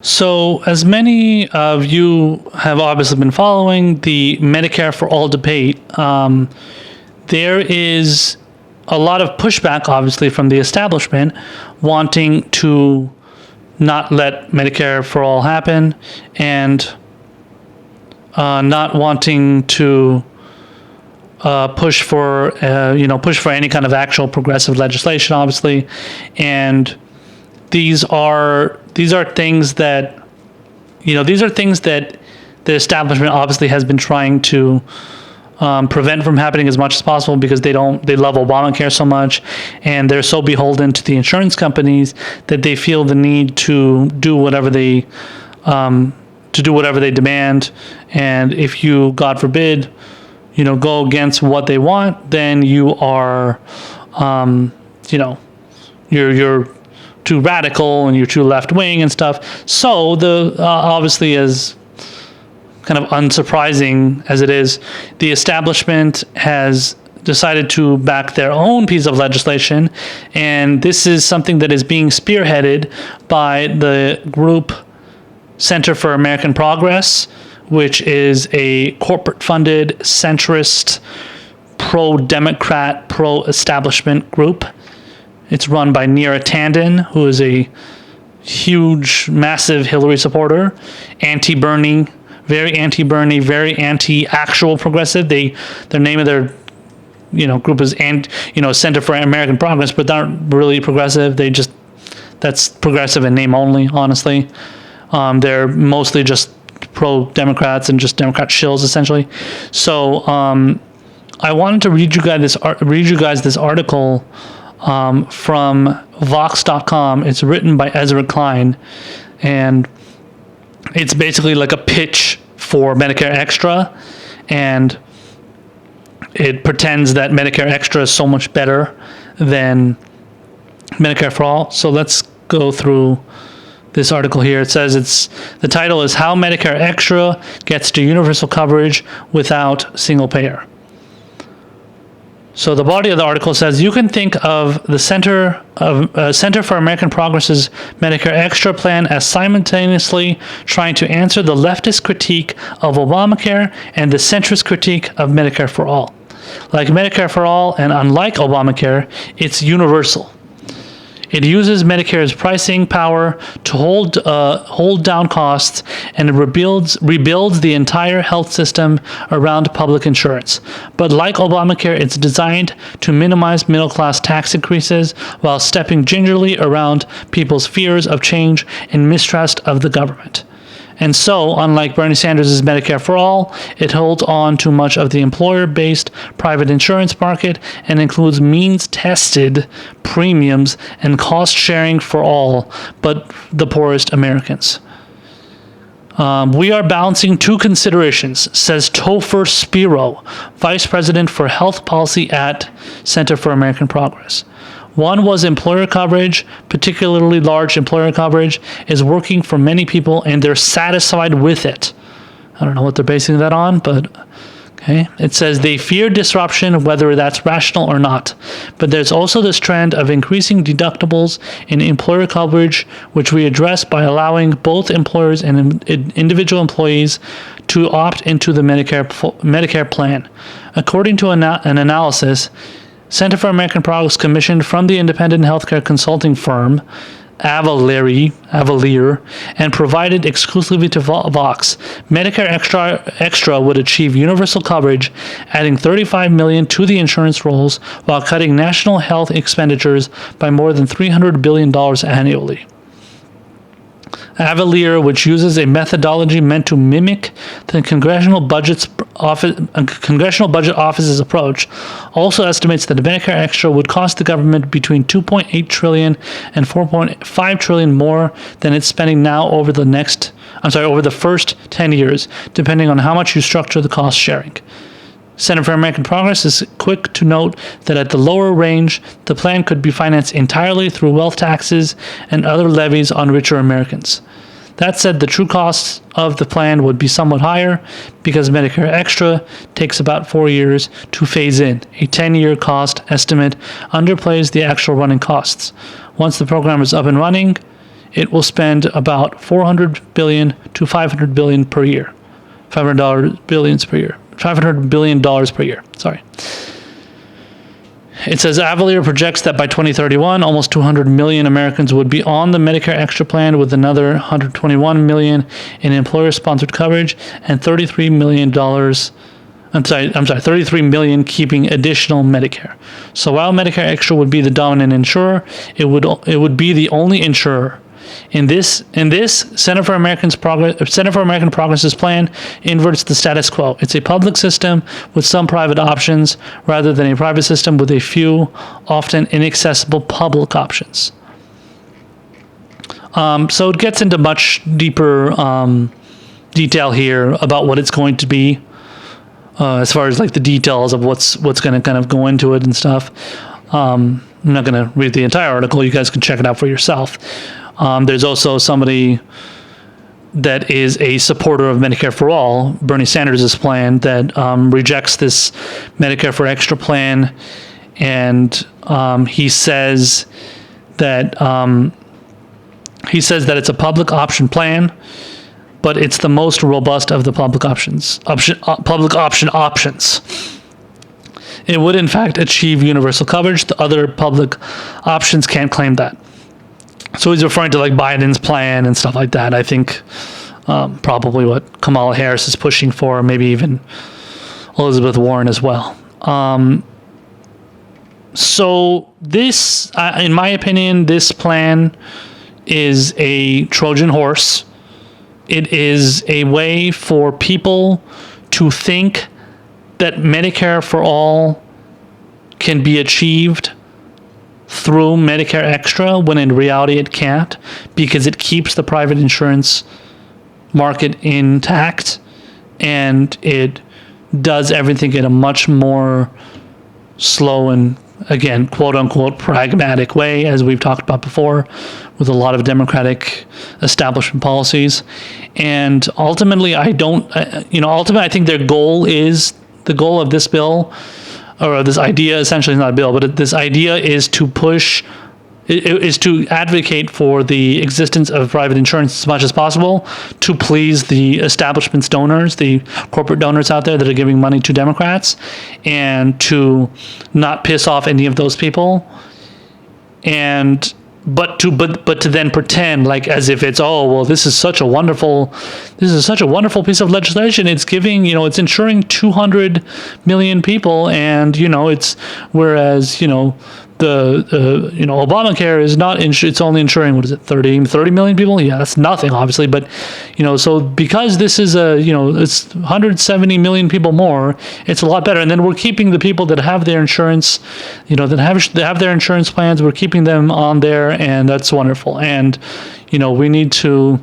So, as many of you have obviously been following the Medicare for all debate, there is a lot of pushback, obviously, from the establishment wanting to not let Medicare for all happen and not wanting to push for any kind of actual progressive legislation, obviously, and these are things that the establishment obviously has been trying to prevent from happening as much as possible because they love Obamacare so much, and they're so beholden to the insurance companies that they feel the need to do whatever they demand. And if you, God forbid, go against what they want, then you are, you're too radical and you're too left wing and stuff. So obviously, as kind of unsurprising as it is, the establishment has decided to back their own piece of legislation, and this is something that is being spearheaded by the group Center for American Progress, which is a corporate-funded, centrist, pro-democrat, pro-establishment group. It's run by Neera Tanden, who is a huge, massive Hillary supporter, anti-Bernie, very anti-actual progressive. Their name of their group is Center for American Progress, but they're not really progressive. That's progressive in name only, honestly. They're mostly just pro-Democrats and just Democrat shills, essentially. So I wanted to read you guys this article from Vox.com. It's written by Ezra Klein, and it's basically like a pitch for Medicare Extra, and it pretends that Medicare Extra is so much better than Medicare for All. So let's go through this article here. It says the title is How Medicare Extra Gets to Universal Coverage Without Single Payer. So the body of the article says, you can think of the Center for American Progress's Medicare Extra plan as simultaneously trying to answer the leftist critique of Obamacare and the centrist critique of Medicare for All. Like Medicare for All, and unlike Obamacare, it's universal. It uses Medicare's pricing power to hold down costs, and it rebuilds the entire health system around public insurance. But like Obamacare, it's designed to minimize middle-class tax increases while stepping gingerly around people's fears of change and mistrust of the government. And so, unlike Bernie Sanders' Medicare for All, it holds on to much of the employer-based private insurance market and includes means-tested premiums and cost-sharing for all but the poorest Americans. We are balancing two considerations, says Topher Spiro, Vice President for Health Policy at Center for American Progress. One was employer coverage, particularly large employer coverage, is working for many people and they're satisfied with it. I don't know what they're basing that on, but okay. It says they fear disruption, whether that's rational or not. But there's also this trend of increasing deductibles in employer coverage, which we address by allowing both employers and individual employees to opt into the Medicare plan. According to an analysis Center for American Progress commissioned from the independent healthcare consulting firm Avalier and provided exclusively to Vox, Medicare Extra would achieve universal coverage, adding $35 million to the insurance rolls while cutting national health expenditures by more than $300 billion annually. Avalier, which uses a methodology meant to mimic the Congressional Budget Office's approach, also estimates that Medicare Extra would cost the government between $2.8 trillion and $4.5 trillion more than it's spending now over the first 10 years, depending on how much you structure the cost sharing. Center for American Progress is quick to note that at the lower range, the plan could be financed entirely through wealth taxes and other levies on richer Americans. That said, the true cost of the plan would be somewhat higher because Medicare Extra takes about 4 years to phase in. A 10-year cost estimate underplays the actual running costs. Once the program is up and running, it will spend about 400 billion to 500 billion per year. $500 billions per year. $500 billion per year. Sorry. It says Avalier projects that by 2031, almost 200 million Americans would be on the Medicare Extra plan, with another 121 million in employer-sponsored coverage and $33 million. 33 million keeping additional Medicare. So while Medicare Extra would be the dominant insurer, it would be the only insurer. In this, Center for American Progress's plan inverts the status quo. It's a public system with some private options, rather than a private system with a few, often inaccessible public options. So it gets into much deeper detail here about what it's going to be, as far as like the details of what's going to kind of go into it and stuff. I'm not going to read the entire article. You guys can check it out for yourself. There's also somebody that is a supporter of Medicare for All, Bernie Sanders' plan, that rejects this Medicare for Extra plan, and he says that it's a public option plan, but it's the most robust of the public options. It would in fact achieve universal coverage. The other public options can't claim that. So he's referring to like Biden's plan and stuff like that. I think probably what Kamala Harris is pushing for, maybe even Elizabeth Warren as well. So this, in my opinion, this plan is a Trojan horse. It is a way for people to think that Medicare for all can be achieved through Medicare Extra, when in reality it can't, because it keeps the private insurance market intact, and it does everything in a much more slow and, again, quote-unquote pragmatic way, as we've talked about before, with a lot of Democratic establishment policies. And ultimately, I think their goal is, the goal of this bill, or this idea, essentially is not a bill, but this idea is to advocate for the existence of private insurance as much as possible, to please the establishment's donors, the corporate donors out there that are giving money to Democrats, and to not piss off any of those people, and but to then pretend like as if it's, oh well, this is such a wonderful piece of legislation. It's giving, it's insuring 200 million people, and it's, whereas the Obamacare is not it's only insuring, what is it, 30 million people? Yeah, that's nothing, obviously, but so because this is it's 170 million people more, it's a lot better. And then we're keeping the people that have their insurance, that have their insurance plans, we're keeping them on there, and that's wonderful. And we need to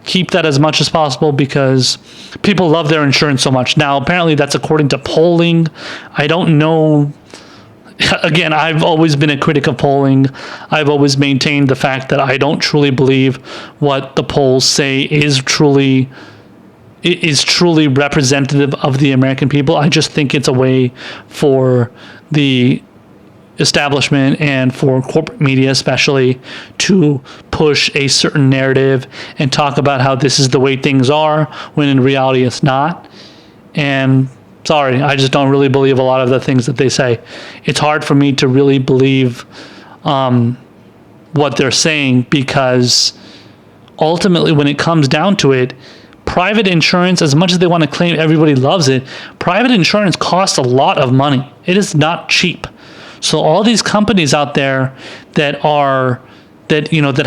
keep that as much as possible because people love their insurance so much. Now, apparently that's according to polling. I don't know. Again, I've always been a critic of polling. I've always maintained the fact that I don't truly believe what the polls say is truly representative of the American people. I just think it's a way for the establishment and for corporate media especially to push a certain narrative and talk about how this is the way things are, when in reality it's not. And sorry, I just don't really believe a lot of the things that they say. It's hard for me to really believe what they're saying, because ultimately when it comes down to it, private insurance, as much as they want to claim everybody loves it, private insurance costs a lot of money. It is not cheap. So all these companies out there that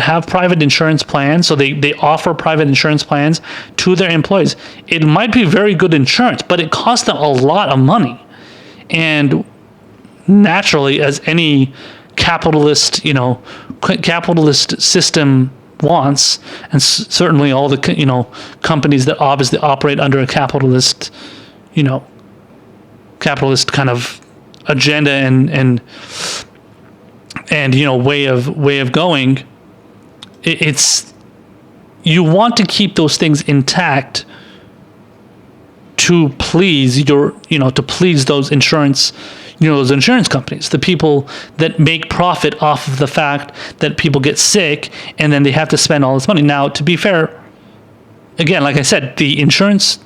have private insurance plans, so they offer private insurance plans to their employees. It might be very good insurance, but it costs them a lot of money. And naturally, as any capitalist system wants, and certainly all the companies that obviously operate under a capitalist kind of agenda and way of going, it's, you want to keep those things intact to please those insurance those insurance companies, the people that make profit off of the fact that people get sick and then they have to spend all this money. Now, to be fair, again, like I said, the insurance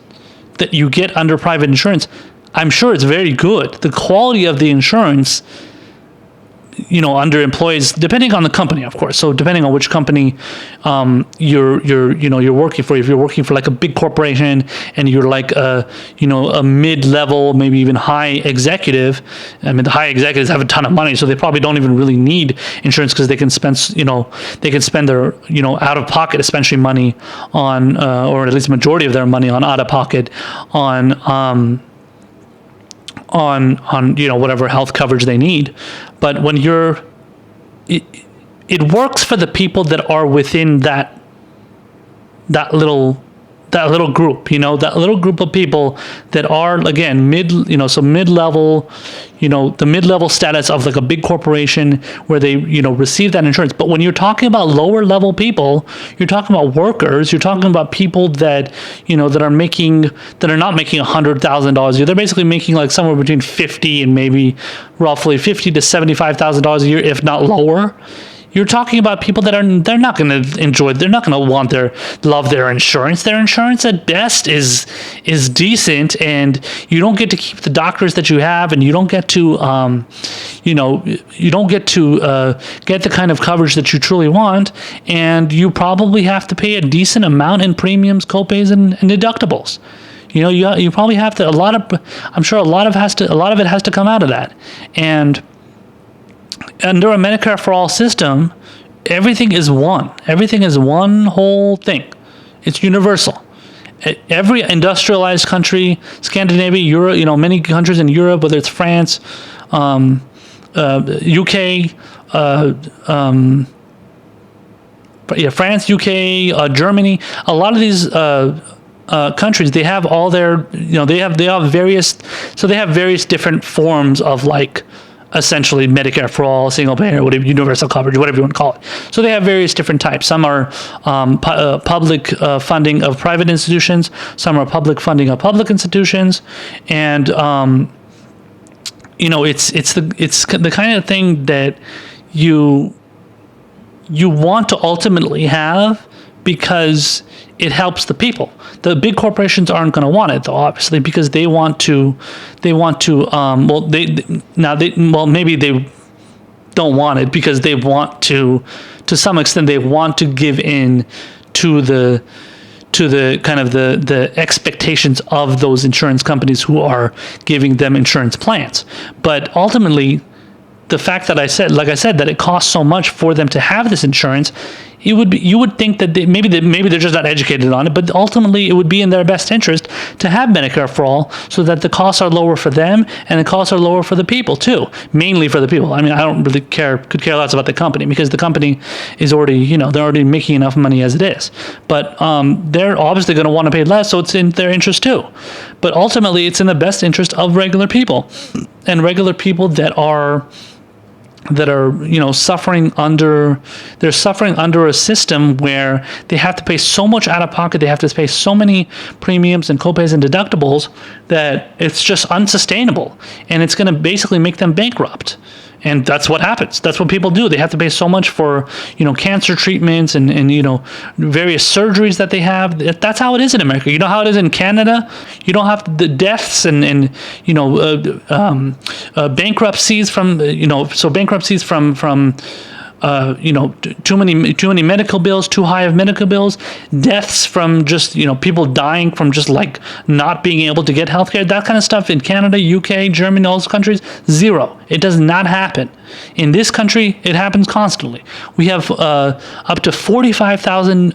that you get under private insurance, I'm sure it's very good. The quality of the insurance, under employees, depending on the company, of course. So depending on which company you're working for. If you're working for like a big corporation and you're like a mid-level, maybe even high executive. I mean, the high executives have a ton of money, so they probably don't even really need insurance because they can spend their out-of-pocket, especially money on, or at least a majority of their money on out-of-pocket on whatever health coverage they need. But when it works for the people that are within that little group, that little group of people that are, again, mid-level, the mid-level status of like a big corporation where they, receive that insurance. But when you're talking about lower level people, you're talking about workers, you're talking about people that, that are not making $100,000 a year. They're basically making like somewhere between 50 and maybe roughly $50,000 to $75,000 a year, if not lower. You're talking about people that they're not going to enjoy, they're not going to love their insurance. Their insurance at best is decent, and you don't get to keep the doctors that you have, and you don't get to, get the kind of coverage that you truly want, and you probably have to pay a decent amount in premiums, copays, and deductibles. You probably have to, I'm sure a lot of it has to come out of that. And under a Medicare for all system, everything is one. Everything is one whole thing. It's universal. Every industrialized country, Scandinavia, Europe, many countries in Europe, whether it's France, UK, France, UK, Germany, a lot of these countries, they have all their, they have various different forms of like, essentially Medicare for all, single payer, whatever, universal coverage, whatever you want to call it. So they have various different types. Some are public funding of private institutions. Some are public funding of public institutions, and it's the kind of thing that you want to ultimately have because it helps the people. The big corporations aren't going to want it, though, obviously, because they want to. Maybe they don't want it because they want to some extent, they want to give in to the kind of the expectations of those insurance companies who are giving them insurance plans. But ultimately, the fact that that it costs so much for them to have this insurance, you would think that maybe they're just not educated on it, but ultimately it would be in their best interest to have Medicare for all, so that the costs are lower for them and the costs are lower for the people too, mainly for the people. I mean, I don't really could care less about the company, because the company is already, they're already making enough money as it is. But they're obviously going to want to pay less, so it's in their interest too. But ultimately, it's in the best interest of regular people, and regular people that are suffering under a system where they have to pay so much out of pocket, they have to pay so many premiums and copays and deductibles that it's just unsustainable, and it's going to basically make them bankrupt. And that's what happens. That's what people do. They have to pay so much for, cancer treatments and various surgeries that they have. That's how it is in America. You know how it is in Canada? You don't have the deaths and bankruptcies from too many medical bills, too high of medical bills, deaths from just, people dying from just like not being able to get healthcare, that kind of stuff in Canada, UK, Germany, all those countries, zero. It does not happen. In this country, it happens constantly. We have up to 45,000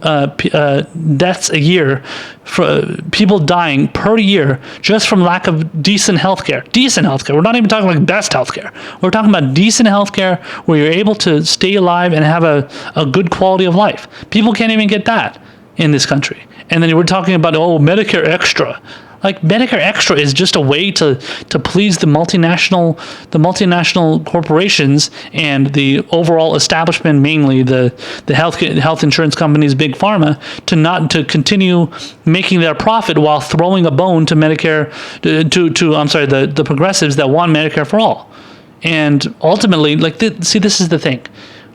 deaths a year for people dying per year just from lack of decent healthcare. Decent healthcare. We're not even talking like best healthcare. We're talking about decent healthcare where you're able to stay alive and have a good quality of life. People can't even get that in this country. And then we're talking about, Medicare Extra. Like Medicare Extra is just a way to please the multinational corporations and the overall establishment, mainly the health insurance companies, big pharma, to continue making their profit while throwing a bone to Medicare the progressives that want Medicare for all. And ultimately, this is the thing.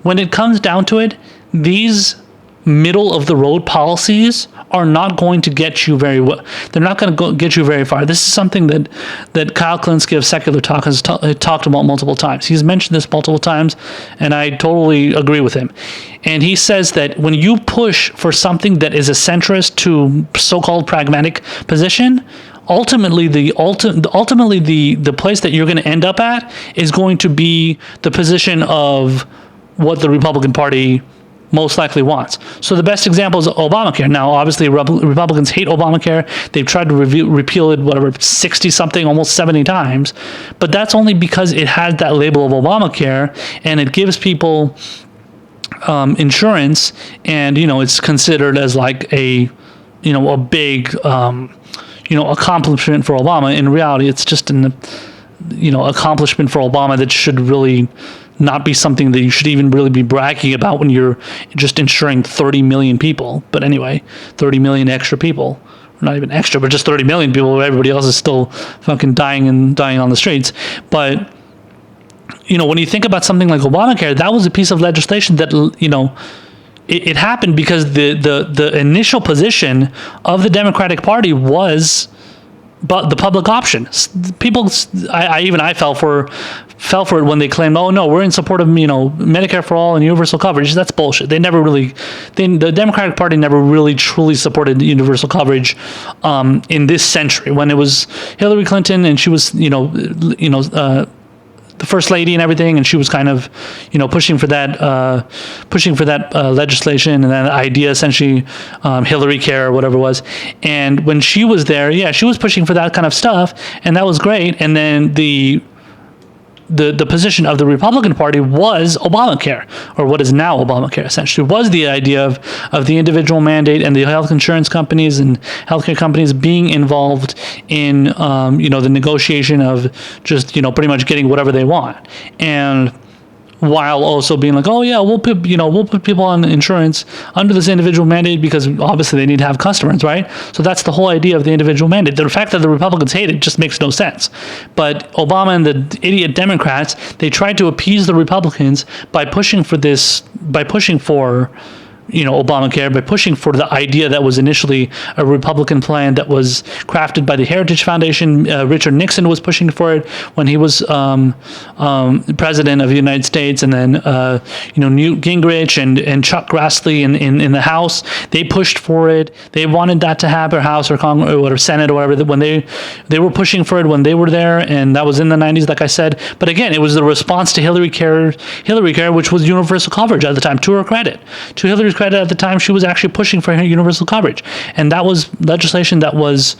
When it comes down to it, these middle of the road policies are not going to get you very well. They're not going to get you very far. This is something that Kyle Klinsky of Secular Talk has talked about multiple times. He's mentioned this multiple times, and I totally agree with him. And he says that when you push for something that is a centrist to so-called pragmatic position, ultimately the place that you're going to end up at is going to be the position of what the Republican Party most likely wants. So the best example is Obamacare. Now, obviously, Republicans hate Obamacare. They've tried to repeal it, 60 something, almost 70 times. But that's only because it has that label of Obamacare, and it gives people insurance, and it's considered as like a big accomplishment for Obama. In reality, it's just an accomplishment for Obama that should really not be something that you should even really be bragging about when you're just insuring 30 million people. But anyway, 30 million extra people. Not even extra, but just 30 million people where everybody else is still fucking dying on the streets. But, when you think about something like Obamacare, that was a piece of legislation that, it happened because the initial position of the Democratic Party was but the public option. People, I fell for it when they claimed, oh no, we're in support of Medicare for all and universal coverage. That's bullshit. The Democratic Party never really truly supported universal coverage in this century. When it was Hillary Clinton and she was the first lady and everything, and she was kind of, pushing for that legislation and that idea, essentially, Hillary Care or whatever it was. And when she was there, yeah, she was pushing for that kind of stuff, and that was great. And then the position of the Republican Party was Obamacare, or what is now Obamacare, essentially, was the idea of the individual mandate and the health insurance companies and healthcare companies being involved in, the negotiation of just, pretty much getting whatever they want. And while also being like, oh yeah, we'll put people on insurance under this individual mandate because obviously they need to have customers, right? So that's the whole idea of the individual mandate. The fact that the Republicans hate it just makes no sense. But Obama and the idiot Democrats, they tried to appease the Republicans by pushing for Obamacare, by pushing for the idea that was initially a Republican plan that was crafted by the Heritage Foundation. Richard Nixon was pushing for it when he was president of the United States, and then Newt Gingrich and Chuck Grassley in the House, they pushed for it. They wanted that to happen, House or Congress or whatever, Senate or whatever, when they were pushing for it when they were there, and that was in the 90s, like I said. But again, it was the response to Hillary Care, which was universal coverage at the time. To her credit, to Hillary's credit, at the time, she was actually pushing for universal coverage, and that was legislation that was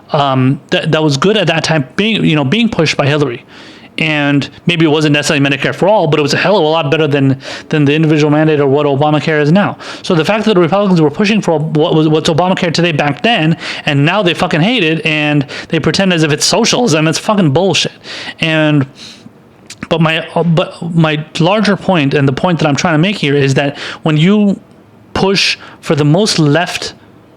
that was good at that time, being pushed by Hillary. And maybe it wasn't necessarily Medicare for all, but it was a hell of a lot better than the individual mandate or what Obamacare is now. So the fact that the Republicans were pushing for what's Obamacare today back then, and now they fucking hate it, and they pretend as if it's socialism, it's fucking bullshit. But my larger point, and the point that I'm trying to make here, is that when you push for the most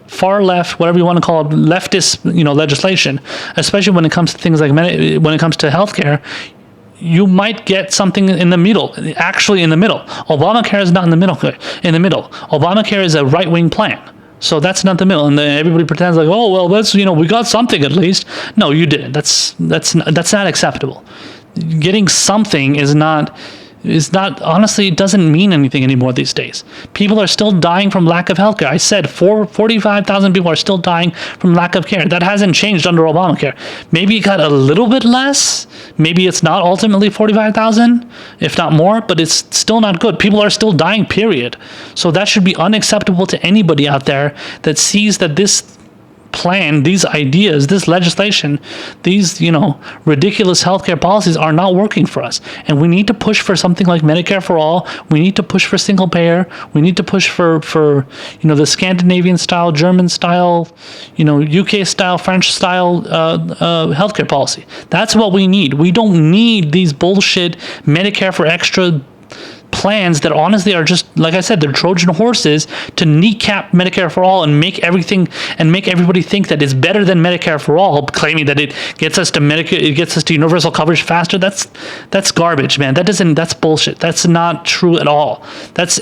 far left, whatever you want to call it, leftist, legislation, especially when it comes to things like when it comes to healthcare, you might get something in the middle. Actually, in the middle, Obamacare is not in the middle. Obamacare is a right-wing plan. So that's not the middle, and then everybody pretends like, oh well, that's we got something at least. No, you didn't. That's not acceptable. Getting something is not, honestly, it doesn't mean anything anymore these days. People are still dying from lack of healthcare. I said 45,000 people are still dying from lack of care. That hasn't changed under Obamacare. Maybe it got a little bit less. Maybe it's not ultimately 45,000, if not more, but it's still not good. People are still dying, period. So that should be unacceptable to anybody out there that sees that this plan, these ideas, this legislation, these, ridiculous healthcare policies are not working for us. And we need to push for something like Medicare for all. We need to push for single payer. We need to push for the Scandinavian style, German style, UK style, French style healthcare policy. That's what we need. We don't need these bullshit Medicare for Extra plans that honestly are just, like I said, they're Trojan horses to kneecap Medicare for all and make everybody think that it's better than Medicare for all, claiming that it gets us to Medicare, it gets us to universal coverage faster. That's garbage, man. That's bullshit. That's not true at all.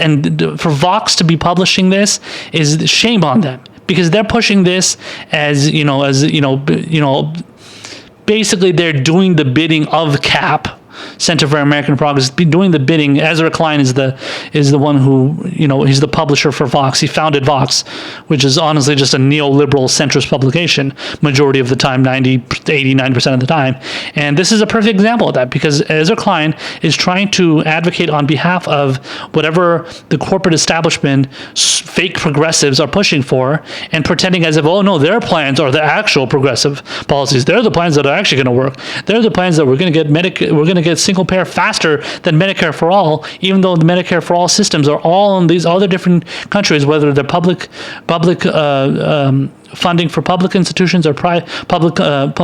And for Vox to be publishing this is shame on them, because they're pushing this as basically they're doing the bidding of CAP, Center for American Progress, doing the bidding. Ezra Klein is the one who, he's the publisher for Vox. He founded Vox, which is honestly just a neoliberal centrist publication majority of the time, 89% of the time. And this is a perfect example of that, because Ezra Klein is trying to advocate on behalf of whatever the corporate establishment, fake progressives are pushing for, and pretending as if, oh no, their plans are the actual progressive policies. They're the plans that are actually going to work. They're the plans that we're going to get single payer faster than Medicare for all, even though the Medicare for all systems are all in these other different countries, whether they're public funding for public institutions or public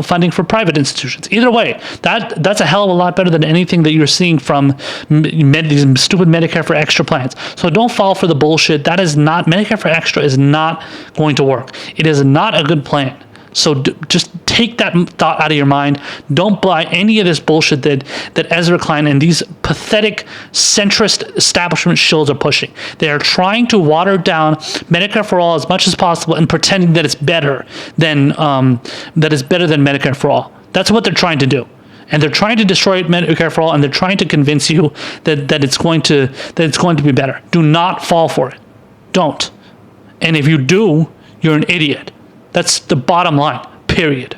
funding for private institutions. Either way, that's a hell of a lot better than anything that you're seeing from these stupid Medicare for Extra plans. So don't fall for the bullshit. Medicare for Extra is not going to work. It is not a good plan. So just take that thought out of your mind. Don't buy any of this bullshit that Ezra Klein and these pathetic centrist establishment shills are pushing. They are trying to water down Medicare for all as much as possible and pretending that it's better than Medicare for all. That's what they're trying to do. And they're trying to destroy Medicare for all, and they're trying to convince you that it's going to be better. Do not fall for it. Don't. And if you do, you're an idiot. That's the bottom line, period.